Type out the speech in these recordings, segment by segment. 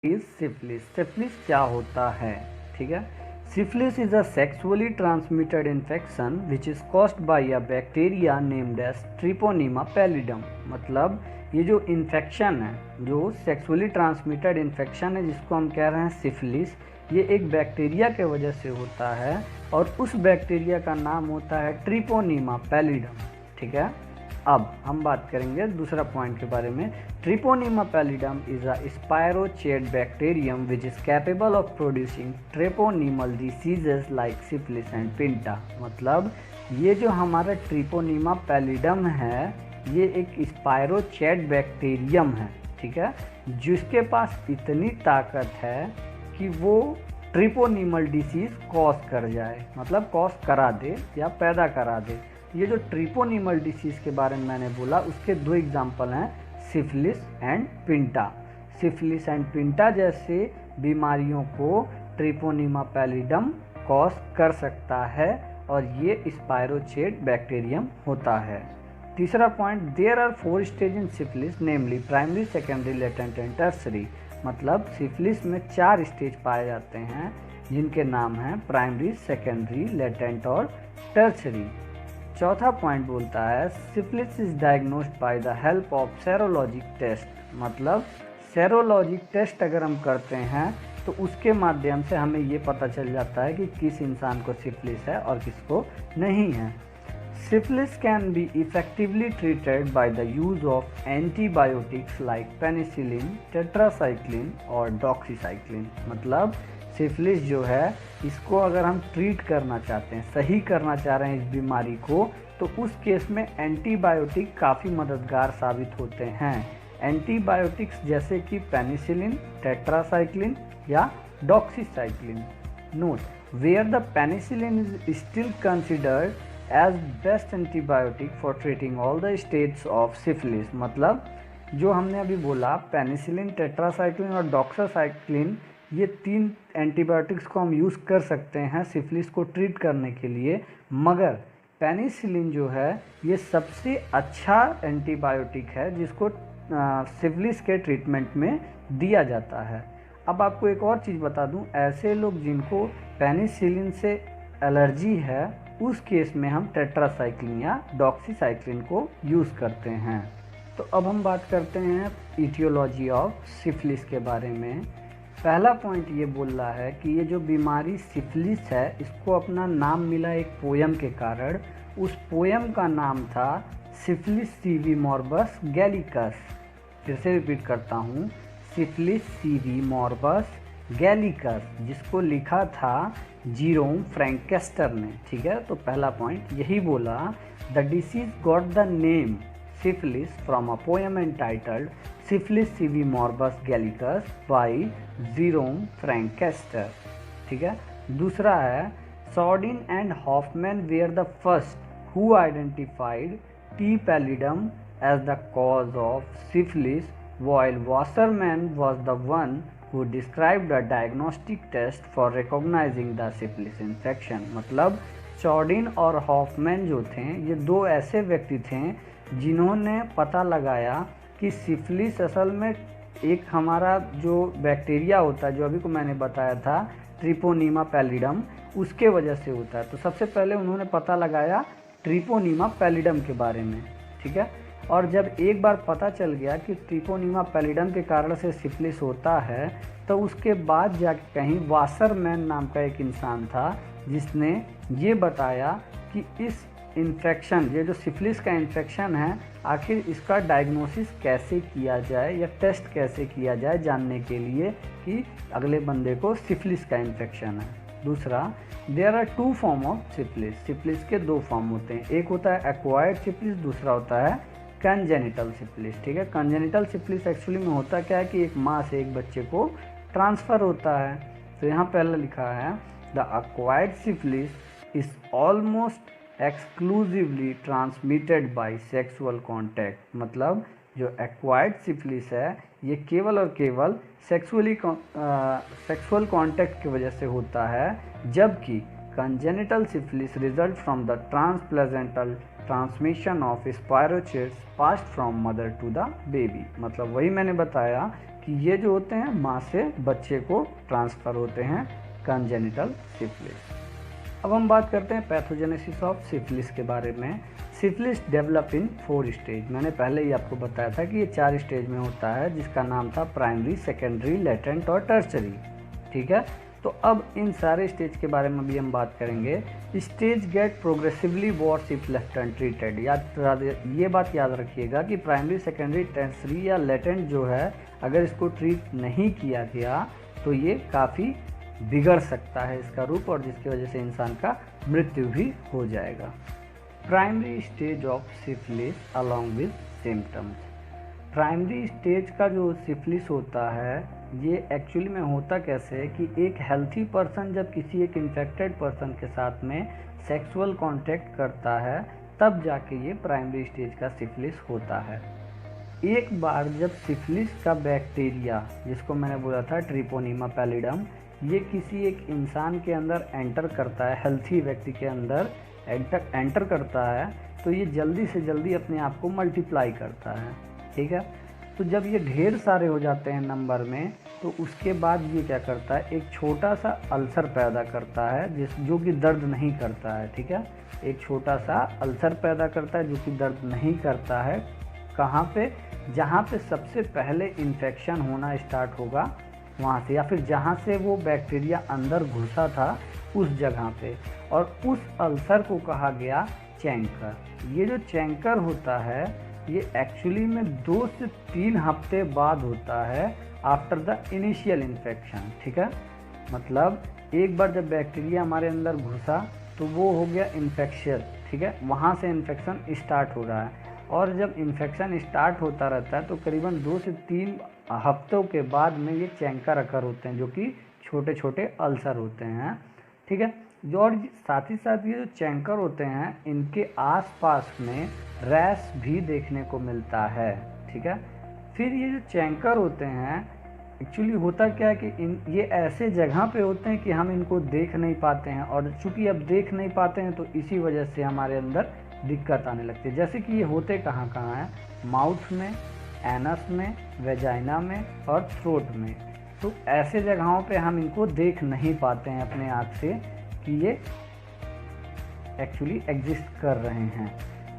Is syphilis. Syphilis क्या होता है? ठीक है, syphilis is a sexually transmitted infection which is caused by a bacteria named as Treponema pallidum. मतलब ये जो इन्फेक्शन है, जो सेक्सुअली ट्रांसमिटेड इन्फेक्शन है जिसको हम कह रहे हैं सिफिलिस, ये एक बैक्टीरिया के वजह से होता है और उस बैक्टीरिया का नाम होता है ट्रिपोनिमा पैलिडम। ठीक है, अब हम बात करेंगे दूसरा पॉइंट के बारे में। Treponema pallidum is a spirochete bacterium which is capable of producing treponemal diseases like syphilis and pinta. मतलब ये जो हमारा ट्रिपोनिमा पैलिडम है, ये एक स्पायरोचेट बैक्टीरियम है, ठीक है, जिसके पास इतनी ताकत है कि वो ट्रिपोनिमल डिसीज कॉज कर जाए, मतलब कॉज करा दे या पैदा करा दे। ये जो ट्रिपोनिमल डिसीज के बारे में मैंने बोला, उसके दो एग्जाम्पल हैं, सिफिलिस एंड पिंटा। सिफिलिस एंड पिंटा जैसे बीमारियों को ट्रिपोनिमा पैलिडम कॉज कर सकता है और ये स्पायरोचेट बैक्टीरियम होता है। तीसरा point, there are 4 stage in syphilis namely primary, secondary, latent and tertiary. मतलब सिफिलिस में 4 स्टेज पाए जाते हैं जिनके नाम हैं प्राइमरी, सेकेंडरी, लेटेंट और टर्सरी। चौथा पॉइंट बोलता है syphilis is diagnosed by the help of serologic test. मतलब सेरोलॉजिक टेस्ट अगर हम करते हैं तो उसके माध्यम से हमें ये पता चल जाता है कि किस इंसान को सिफिलिस है और किसको नहीं है। Syphilis can be effectively treated by the use of antibiotics like penicillin, tetracycline और डॉक्सीसाइक्लिन। मतलब सिफिलिस जो है, इसको अगर हम ट्रीट करना चाहते हैं, सही करना चाह रहे हैं इस बीमारी को, तो उस केस में एंटीबायोटिक काफ़ी मददगार साबित होते हैं। एंटीबायोटिक्स जैसे कि पेनिसिलिन, टेट्रासाइक्लिन या doxycycline. Note, where the penicillin is still considered as best antibiotic for treating all the states of syphilis. मतलब जो हमने अभी बोला, पेनिसिलिन, टेट्रासाइक्लिन और डॉक्सासाइक्लिन, ये 3 एंटीबायोटिक्स को हम यूज़ कर सकते हैं सिफिलिस को ट्रीट करने के लिए, मगर पेनिसिलिन जो है ये सबसे अच्छा एंटीबायोटिक है जिसको सिफिलिस के ट्रीटमेंट में दिया जाता है। अब आपको एक और चीज़ बता दूं, ऐसे लोग जिनको पेनिसिलिन से एलर्जी है, उस केस में हम टेट्रासाइक्लिन या डॉक्सीसाइक्लिन को यूज़ करते हैं। तो अब हम बात करते हैं इटियोलॉजी ऑफ सिफिलिस के बारे में। पहला पॉइंट ये बोल रहा है कि ये जो बीमारी सिफिलिस है, इसको अपना नाम मिला एक पोयम के कारण। उस पोयम का नाम था सिफिलिस सीवी मॉर्बस गैलिकस। फिर से रिपीट करता हूँ, सिफिलिस सीवी मॉर्बस गैलिकस, जिसको लिखा था जीरोम फ्रैंकेस्टर ने। ठीक है, तो पहला पॉइंट यही बोला, the disease got the name syphilis from a poem entitled Syphilis CV Morbus Gallicus by Jerome Francestor। ठीक है, दूसरा है, Sordin and Hoffman were the first who identified T. pallidum as the cause of syphilis, while Wasserman was the one who described a diagnostic test for recognizing the syphilis infection। मतलब सॉर्डिन और Hoffmann जो थे, ये 2 ऐसे व्यक्ति थे जिन्होंने पता लगाया कि सिफिलिस असल में एक हमारा जो बैक्टीरिया होता है, जो अभी को मैंने बताया था ट्रिपोनिमा पैलिडम, उसके वजह से होता है। तो सबसे पहले उन्होंने पता लगाया ट्रिपोनिमा पैलिडम के बारे में। ठीक है, और जब एक बार पता चल गया कि ट्रिपोनिमा पैलिडम के कारण से सिफिलिस होता है, तो उसके बाद जाके कहीं वासरमैन नाम का एक इंसान था जिसने ये बताया कि इस इन्फेक्शन, ये जो सिफिलिस का इन्फेक्शन है, आखिर इसका डायग्नोसिस कैसे किया जाए या टेस्ट कैसे किया जाए जानने के लिए कि अगले बंदे को सिफिलिस का इन्फेक्शन है। दूसरा, there are 2 form of syphilis. Syphilis के 2 फॉर्म होते हैं, एक होता है एक्वायर्ड सिफिलिस, दूसरा होता है कंजेनिटल सिफिलिस। ठीक है, कंजेनिटल सिफिलिस एक्चुअली में होता क्या है कि एक माँ से एक बच्चे को ट्रांसफ़र होता है। तो यहाँ पहले लिखा है, the acquired syphilis is almost exclusively transmitted by sexual contact. मतलब जो एक्वायर्ड सिफिलिस है, ये केवल और केवल सेक्सुअल कांटेक्ट की वजह से होता है, जबकि congenital syphilis result from the transplacental transmission of spirochetes passed from mother to the baby. मतलब वही मैंने बताया कि ये जो होते हैं माँ से बच्चे को ट्रांसफ़र होते हैं कंजेनिटल सिफिलिस। अब हम बात करते हैं पैथोजेनेसिस ऑफ सिफिलिस के बारे में। Syphilis develop in 4 stage. मैंने पहले ही आपको बताया था कि ये 4 स्टेज में होता है, जिसका नाम था प्राइमरी, सेकेंडरी, लेटेंट और टर्शरी। ठीक है, तो अब इन सारे स्टेज के बारे में भी हम बात करेंगे। Stage get progressively worse if left untreated. ये बात याद रखिएगा कि प्राइमरी, सेकेंडरी, टर्शरी या लेटेंट जो है, अगर इसको ट्रीट नहीं किया गया तो ये काफ़ी बिगड़ सकता है इसका रूप, और जिसकी वजह से इंसान का मृत्यु भी हो जाएगा। Primary stage of syphilis along with symptoms. Primary stage का जो सिफिलिस होता है ये एक्चुअली में होता कैसे है कि एक हेल्थी पर्सन जब किसी एक इन्फेक्टेड पर्सन के साथ में सेक्सुअल कांटेक्ट करता है तब जाके ये प्राइमरी स्टेज का सिफिलिस होता है। एक बार जब सिफिलिस का बैक्टीरिया, जिसको मैंने बोला था ट्रिपोनीमा पैलिडम, ये किसी एक इंसान के अंदर एंटर करता है, हेल्थी व्यक्ति के अंदर एंटर करता है, तो ये जल्दी से जल्दी अपने आप को मल्टीप्लाई करता है। ठीक है, तो जब ये ढेर सारे हो जाते हैं नंबर में, तो उसके बाद ये क्या करता है, एक छोटा सा अल्सर पैदा करता है जो कि दर्द नहीं करता है। ठीक है, एक छोटा सा अल्सर पैदा करता है जो कि दर्द नहीं करता है। कहाँ पे? जहाँ पे सबसे पहले इन्फेक्शन होना स्टार्ट होगा वहाँ से, या फिर जहाँ से वो बैक्टीरिया अंदर घुसा था उस जगह पे, और उस अल्सर को कहा गया चैंकर। ये जो चैंकर होता है ये एक्चुअली में 2 से 3 हफ्ते बाद होता है आफ्टर द इनिशियल इन्फेक्शन। ठीक है, मतलब एक बार जब बैक्टीरिया हमारे अंदर घुसा तो वो हो गया इन्फेक्शियस। ठीक है, वहाँ से इन्फेक्शन स्टार्ट हो रहा है, और जब इन्फेक्शन स्टार्ट होता रहता है तो करीबन 2 से 3 हफ्तों के बाद में ये चैंकर अकर होते हैं, जो कि छोटे छोटे अल्सर होते हैं। ठीक है, जो और साथ ही साथ ये जो चैंकर होते हैं इनके आसपास में रैश भी देखने को मिलता है। ठीक है, फिर ये जो चैंकर होते हैं एक्चुअली होता क्या है कि ये ऐसे जगह पे होते हैं कि हम इनको देख नहीं पाते हैं, और चूंकि अब देख नहीं पाते हैं तो इसी वजह से हमारे अंदर दिक्कत आने लगती है। जैसे कि ये होते कहाँ कहाँ हैं, माउथ में, एनस में, वेजाइना में और थ्रोट में। तो ऐसे जगहों पे हम इनको देख नहीं पाते हैं अपने आँख से कि ये एक्चुअली एग्जिस्ट कर रहे हैं।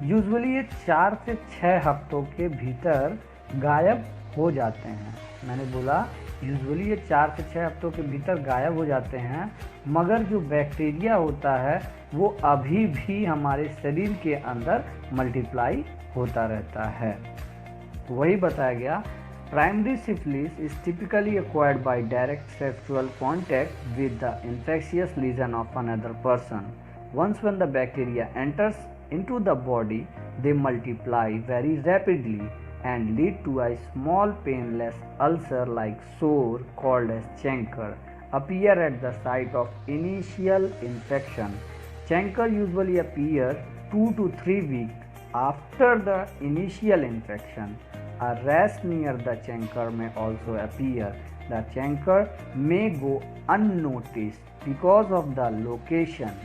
यूजुअली ये 4 से 6 हफ्तों के भीतर गायब हो जाते हैं। मैंने बोला यूजुअली ये 4 से 6 हफ्तों के भीतर गायब हो जाते हैं, मगर जो बैक्टीरिया होता है वो अभी भी हमारे शरीर के अंदर मल्टीप्लाई होता रहता है। वही बताया गया, primary syphilis is typically acquired by direct sexual contact with the infectious lesion of another person. Once when the bacteria enters into the body, they multiply very rapidly and lead to a small painless ulcer like sore called as chancre appear at the site of initial infection. Chancre usually appear 2 to 3 weeks after the initial infection. A rash near the chancre may also appear. The chancre may go unnoticed because of the location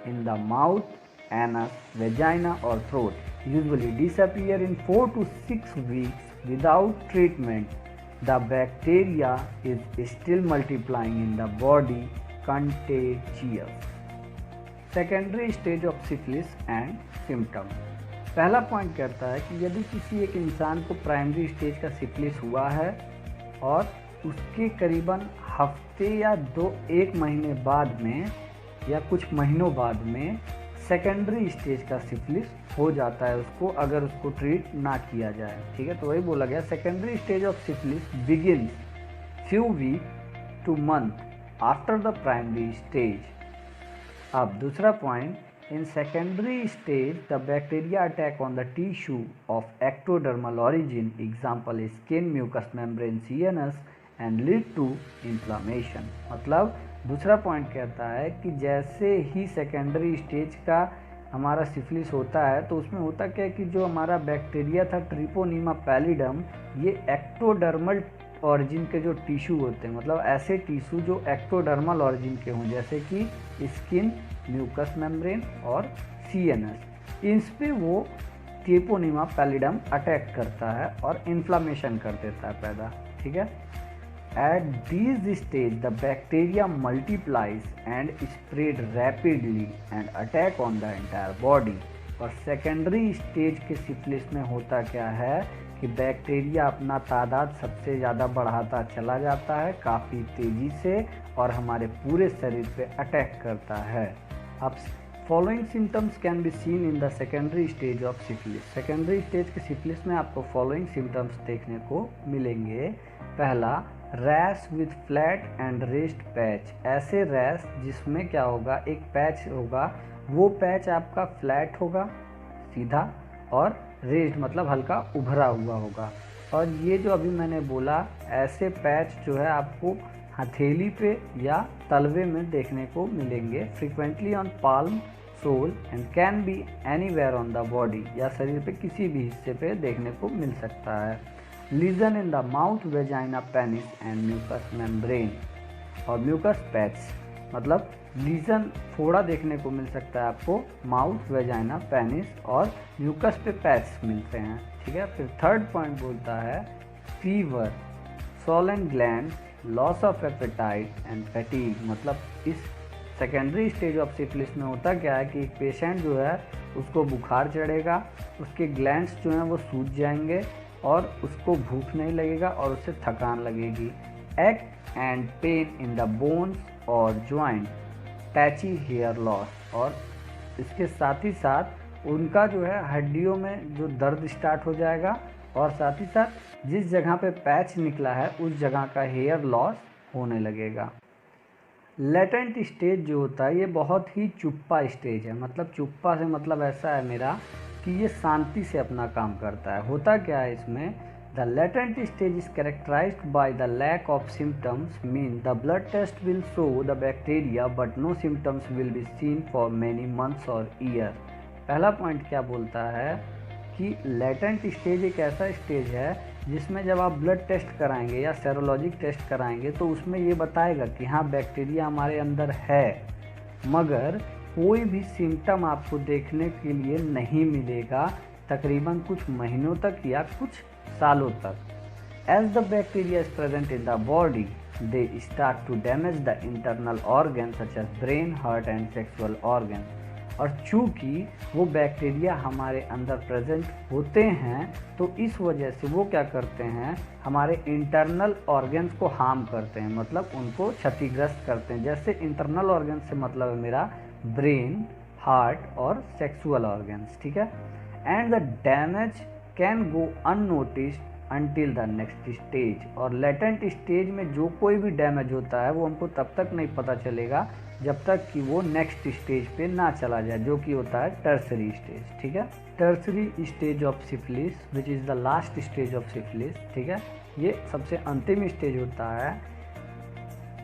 in the mouth, anus, vagina or throat. Usually disappear in 4 to 6 weeks without treatment. The bacteria is still multiplying in the body. Contagious. Secondary stage of syphilis and symptoms. पहला point कहता है कि यदि किसी एक इंसान को primary stage का सिफिलिस हुआ है और उसके करीबन हफ्ते या 1 महीने बाद में या कुछ महीनों बाद में सेकेंडरी स्टेज का सिफिलिस हो जाता है उसको, अगर उसको ट्रीट ना किया जाए। ठीक है, तो वही बोला गया, secondary stage of syphilis begin few week to month after the primary stage. अब दूसरा point, in secondary stage the bacteria attack on the tissue of ectodermal origin, example is skin, mucous membrane, CNS and lead to inflammation. मतलब दूसरा point कहता है कि जैसे ही secondary stage का हमारा सिफिलिस होता है तो उसमें होता क्या है कि जो हमारा बैक्टीरिया था ट्रिपोनीमा पैलिडम, ये एक्टोडर्मल ऑरिजिन के जो टिश्यू होते हैं, मतलब ऐसे टिश्यू जो एक्टोडर्मल ऑरिजिन के हों, जैसे कि स्किन, म्यूकस मेम्ब्रेन और सीएनएस, इस पे वो ट्रिपोनीमा पैलिडम अटैक करता है और इन्फ्लामेशन कर देता है पैदा। ठीक है। At this stage the bacteria multiplies and spread rapidly and attack on the entire body. और सेकेंडरी स्टेज के सिफिलिस में होता क्या है कि बैक्टीरिया अपना तादाद सबसे ज़्यादा बढ़ाता चला जाता है काफ़ी तेज़ी से और हमारे पूरे शरीर पे अटैक करता है। अब following symptoms can be seen in the secondary stage of syphilis. Secondary stage के सिफिलिस में आपको फॉलोइंग सिम्टम्स देखने को मिलेंगे। पहला, rash with flat and raised patch. ऐसे रैश जिसमें क्या होगा, एक पैच होगा, वो पैच आपका फ्लैट होगा, सीधा, और रेस्ड मतलब हल्का उभरा हुआ होगा। और ये जो अभी मैंने बोला, ऐसे पैच जो है आपको हथेली पे या तलवे में देखने को मिलेंगे। Frequently on palm, sole and can be anywhere on the body, या शरीर पे किसी भी हिस्से पे देखने को मिल सकता है। Lesion in the mouth, vagina, penis and mucous membrane. और म्यूकस पैच मतलब लीजन, फोड़ा देखने को मिल सकता है आपको माउथ, वेजाइना, पेनिस और म्यूकस पे पैच मिलते हैं, ठीक है। फिर थर्ड पॉइंट बोलता है fever, swollen gland, loss of appetite and fatigue. मतलब इस सेकेंडरी स्टेज ऑफ सिफिलिस में होता क्या है कि एक पेशेंट जो है उसको बुखार चढ़ेगा, उसके ग्लैंड्स जो हैं वो सूज जाएंगे और उसको भूख नहीं लगेगा और उससे थकान लगेगी। एक and pain in the bones और जॉइंट, पैची हेयर लॉस। और इसके साथ ही साथ उनका जो है हड्डियों में जो दर्द स्टार्ट हो जाएगा और साथ ही साथ जिस जगह पे पैच निकला है उस जगह का हेयर लॉस होने लगेगा। लेटेंट स्टेज जो होता है ये बहुत ही चुप्पा स्टेज है। मतलब चुप्पा से मतलब ऐसा है मेरा कि ये शांति से अपना काम करता है। होता क्या है इसमें, the latent stage is characterised by the lack of symptoms, mean the blood test will show the bacteria but no symptoms will be seen for many months और ईयर। पहला पॉइंट क्या बोलता है कि लेटेंट स्टेज एक ऐसा stage है जिसमें जब आप ब्लड टेस्ट कराएंगे या सेरोलॉजिक टेस्ट कराएंगे तो उसमें ये बताएगा कि हाँ बैक्टीरिया हमारे अंदर है, मगर कोई भी सिम्टम आपको देखने के लिए नहीं मिलेगा तकरीबन कुछ महीनों तक या कुछ सालों तक। As the bacteria is present in the body they start to damage the internal organ such as brain, heart and sexual organ. और चूँकि वो बैक्टीरिया हमारे अंदर प्रेजेंट होते हैं तो इस वजह से वो क्या करते हैं, हमारे इंटरनल ऑर्गन्स को हार्म करते हैं, मतलब उनको क्षतिग्रस्त करते हैं। जैसे इंटरनल ऑर्गन्स से मतलब है मेरा ब्रेन, हार्ट और सेक्सुअल ऑर्गन्स, ठीक है। And the damage can go unnoticed until the next stage. और लेटेंट स्टेज में जो कोई भी डैमेज होता है वो हमको तब तक नहीं पता चलेगा जब तक कि वो नेक्स्ट स्टेज पे ना चला जाए, जो कि होता है टर्सरी स्टेज, ठीक है। Tertiary stage of syphilis which is the last stage of syphilis, ठीक है, ये सबसे अंतिम स्टेज होता है।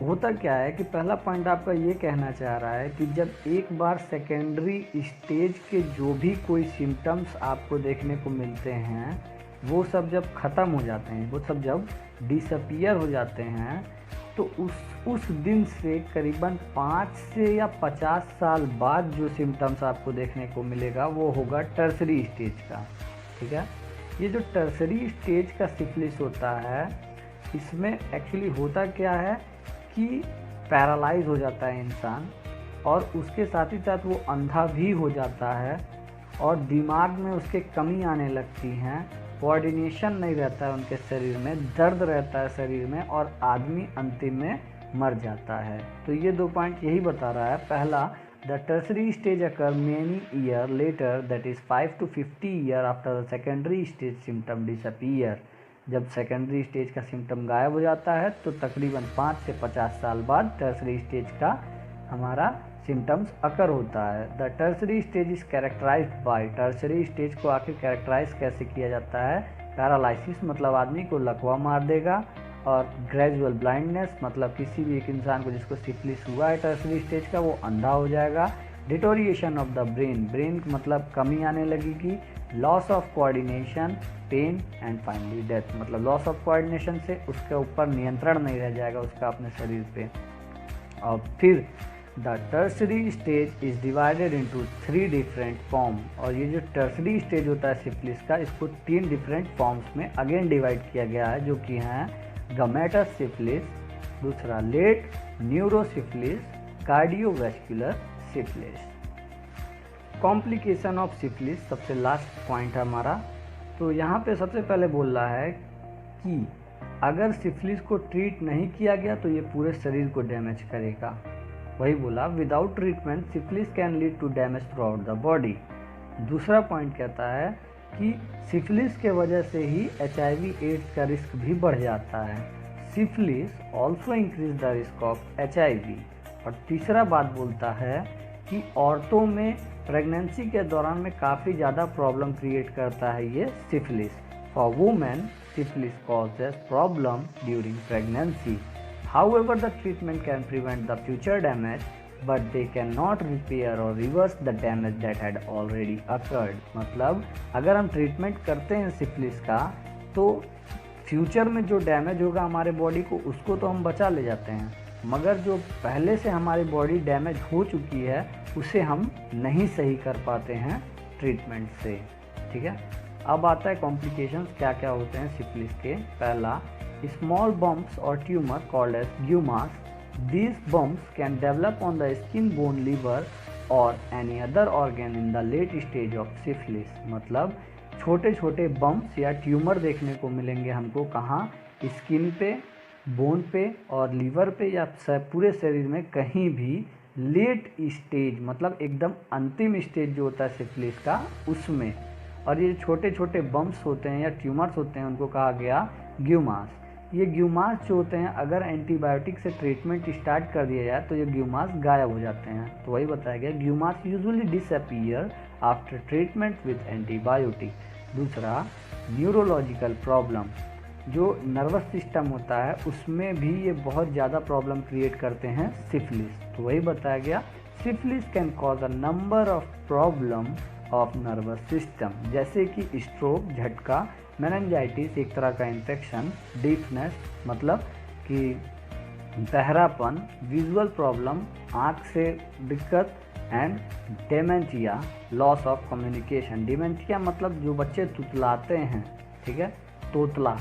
होता क्या है कि पहला पॉइंट आपका ये कहना चाह रहा है कि जब एक बार सेकेंडरी स्टेज के जो भी कोई सिम्टम्स आपको देखने को मिलते हैं वो सब जब ख़त्म हो जाते हैं, वो सब जब डिसअपियर हो जाते हैं तो उस दिन से करीबन 5 से या 50 साल बाद जो सिम्टम्स आपको देखने को मिलेगा वो होगा टर्सरी स्टेज का, ठीक है। ये जो टर्सरी स्टेज का सिफिलिस होता है इसमें एक्चुअली होता क्या है कि पैरालाइज हो जाता है इंसान और उसके साथ ही साथ वो अंधा भी हो जाता है और दिमाग में उसके कमी आने लगती हैं, कोऑर्डिनेशन नहीं रहता है उनके शरीर में, दर्द रहता है शरीर में और आदमी अंतिम में मर जाता है। तो ये 2 पॉइंट यही बता रहा है। पहला, the tertiary stage occur many year later, that is 5 to 50 year after the secondary stage symptom disappear. जब सेकेंडरी स्टेज का सिम्टम गायब हो जाता है तो तकरीबन 5 से 50 साल बाद टर्सरी स्टेज का हमारा सिम्टम्स अकर होता है। The tertiary stage is characterised by, tertiary stage को आखिर कैरेक्टराइज कैसे किया जाता है, पैरालिसिस मतलब आदमी को लकवा मार देगा, और ग्रेजुअल ब्लाइंडनेस मतलब किसी भी एक इंसान को जिसको सिफिलिस हुआ है टर्सरी स्टेज का वो अंधा हो जाएगा। Deterioration of the brain, brain मतलब कमी आने लगेगी। Loss of coordination, pain and finally death, मतलब लॉस ऑफ कोऑर्डिनेशन से उसके ऊपर नियंत्रण नहीं रह जाएगा उसका अपने शरीर पे। और फिर the tertiary stage is divided into 3 different form, और ये जो टर्सरी स्टेज होता है सिफिलिस का इसको 3 डिफरेंट फॉर्म्स में अगेन डिवाइड किया गया है, जो कि हैं गमेटस सिफिलिस, दूसरा late neurosyphilis, cardiovascular syphilis. Complication of syphilis सबसे लास्ट पॉइंट है हमारा। तो यहाँ पे सबसे पहले बोल रहा है कि अगर सिफिलिस को ट्रीट नहीं किया गया तो ये पूरे शरीर को डैमेज करेगा। वही बोला without treatment syphilis can lead to damage throughout the body. दूसरा पॉइंट कहता है कि सिफिलिस के वजह से ही HIV एड्स का रिस्क भी बढ़ जाता है। Syphilis also increase the risk of HIV। और तीसरा बात बोलता है कि औरतों में प्रेगनेंसी के दौरान में काफ़ी ज़्यादा प्रॉब्लम क्रिएट करता है ये syphilis. For women syphilis causes problem during pregnancy. However, the treatment can prevent the future damage, but they cannot repair or reverse the damage that had already occurred. मतलब अगर हम ट्रीटमेंट करते हैं syphilis का तो फ्यूचर में जो damage होगा हमारे बॉडी को उसको तो हम बचा ले जाते हैं, मगर जो पहले से हमारी बॉडी डैमेज हो चुकी है उसे हम नहीं सही कर पाते हैं ट्रीटमेंट से। ठीक है, अब आता है कॉम्प्लिकेशंस क्या क्या होते हैं सिफिलिस के। पहला, स्मॉल बम्प्स और tumour called as gummas. These bumps can develop on the skin, bone, liver और any other organ in the late stage of syphilis. मतलब छोटे छोटे बम्प्स या ट्यूमर देखने को मिलेंगे हमको कहाँ, स्किन पे, बोन पे और लीवर पे या पूरे शरीर में कहीं भी लेट स्टेज, मतलब एकदम अंतिम स्टेज जो होता है सिफिलिस का उसमें। और ये छोटे छोटे बम्प्स होते हैं या ट्यूमर्स होते हैं उनको कहा गया ग्यूमास। ये ग्यूमास जो होते हैं अगर एंटीबायोटिक से ट्रीटमेंट स्टार्ट कर दिया जाए तो ये ग्यूमास गायब हो जाते हैं। तो वही बताया गया gummas usually disappear after treatment with antibiotic. दूसरा, न्यूरोलॉजिकल प्रॉब्लम, जो नर्वस सिस्टम होता है उसमें भी ये बहुत ज़्यादा प्रॉब्लम क्रिएट करते हैं सिफिलिस। तो वही बताया गया syphilis can cause a number of problem of nervous system, जैसे कि स्ट्रोक, झटका, मेनिंजाइटिस एक तरह का इन्फेक्शन, डीफनेस मतलब कि बहरापन, विजुअल प्रॉब्लम आँख से दिक्कत and dementia, loss of communication. Dementia मतलब जो बच्चे तुतलाते हैं, ठीक है, तोतला,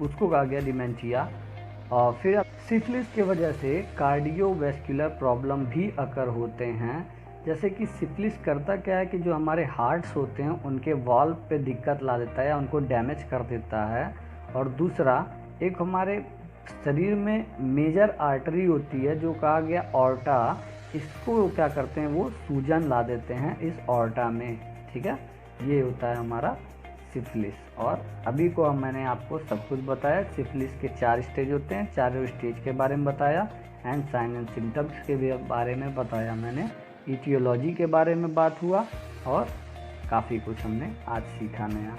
उसको कहा गया डिमेंशिया। और फिर सिफिलिस की वजह से कार्डियोवैस्कुलर प्रॉब्लम भी अकर होते हैं। जैसे कि सिफिलिस करता क्या है कि जो हमारे हार्ट्स होते हैं उनके वॉल्व पे दिक्कत ला देता है या उनको डैमेज कर देता है। और दूसरा, एक हमारे शरीर में मेजर आर्टरी होती है जो कहा गया ऑर्टा, इसको क्या करते हैं वो सूजन ला देते हैं इस ऑर्टा में। ठीक है, ये होता है हमारा सिफिलिस। और अभी को मैंने आपको सब कुछ बताया। सिफिलिस के 4 स्टेज होते हैं, चारों स्टेज के बारे में बताया एंड साइन एंड सिम्टम्स के बारे में बताया मैंने। इटियोलॉजी के बारे में बात हुआ और काफ़ी कुछ हमने आज सीखा नया।